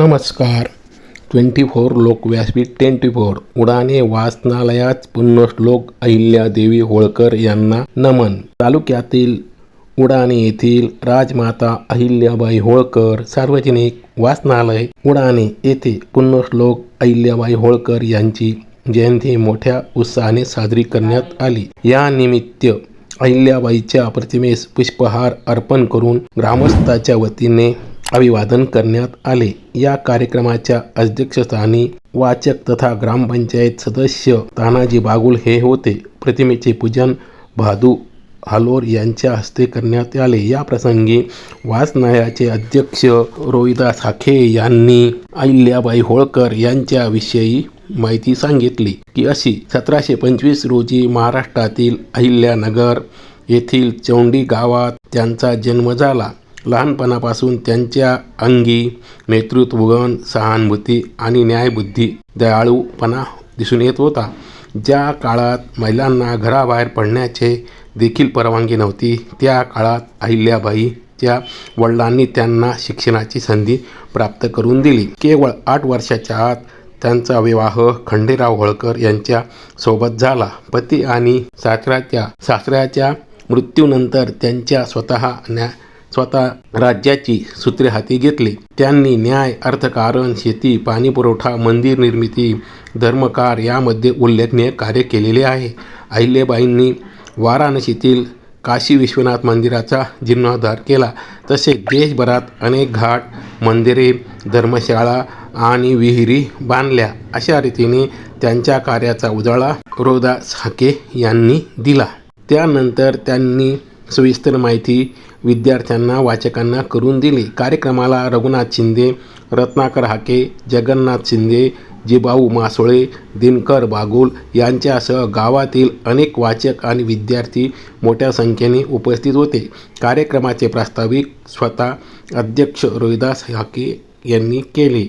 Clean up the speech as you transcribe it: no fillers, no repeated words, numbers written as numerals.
नमस्कार. 24 लोक व्यासपीठ 24 उडाणे वाचनालयात पुण्यश्लोक अहिल्यादेवी होळकर यांना नमन. तालुक्यातील उडाणे येथील राजमाता अहिल्याबाई होळकर सार्वजनिक वाचनालय उडाणे येथे पुण्यश्लोक अहिल्याबाई होळकर यांची जयंती मोठ्या उत्साहाने साजरी करण्यात आली. या निमित्त अहिल्याबाईच्या प्रतिमेस पुष्पहार अर्पण करून ग्रामस्थांच्या वतीने अभिवादन करण्यात आले. या कार्यक्रमाच्या अध्यक्षस्थानी वाचक तथा ग्रामपंचायत सदस्य तानाजी बागुल हे होते. प्रतिमेचे पूजन भादू हालोर यांच्या हस्ते करण्यात आले. या प्रसंगी वाचनालयाचे अध्यक्ष रोहिदास हाके यांनी अहिल्याबाई होळकर यांच्याविषयी माहिती सांगितली की अशी 1725 रोजी महाराष्ट्रातील अहिल्यानगर येथील चौंडी गावात त्यांचा जन्म झाला. लहानपणापासून त्यांच्या अंगी नेतृत्वगुण, सहानुभूती आणि न्यायबुद्धी, दयाळूपणा दिसून येत होता. ज्या काळात महिलांना घराबाहेर पडण्याचे देखील परवानगी नव्हती, त्या काळात अहिल्याबाईंच्या वडिलांनी त्यांना शिक्षणाची संधी प्राप्त करून दिली. केवळ 8 वर्षाच्या आत त्यांचा विवाह खंडेराव होळकर यांच्या सोबत झाला. पती आणि सासऱ्याच्या मृत्यूनंतर त्यांच्या स्वतः राज्याची सूत्रे हाती घेतली. त्यांनी न्याय, अर्थकारण, शेती, पाणीपुरवठा, मंदिर निर्मिती, धर्मकार यामध्ये उल्लेखनीय कार्य केलेले आहे. अहिल्याबाईंनी वाराणसीतील काशी विश्वनाथ मंदिराचा जीर्णोद्धार केला. तसेच देशभरात अनेक घाट, मंदिरे, धर्मशाळा आणि विहिरी बांधल्या. अशा रीतीने त्यांच्या कार्याचा उजाळा रोहिदास हाके यांनी दिला. त्यानंतर त्यांनी सविस्तर माहिती विद्यार्थ्यांना, वाचकांना करून दिली. कार्यक्रमाला रघुनाथ शिंदे, रत्नाकर हाके, जगन्नाथ शिंदे, जिभाऊ मासोळे, दिनकर बागुल यांच्यासह गावातील अनेक वाचक आणि विद्यार्थी मोठ्या संख्येने उपस्थित होते. कार्यक्रमाचे प्रास्ताविक स्वतः अध्यक्ष रोहिदास हाके यांनी केले.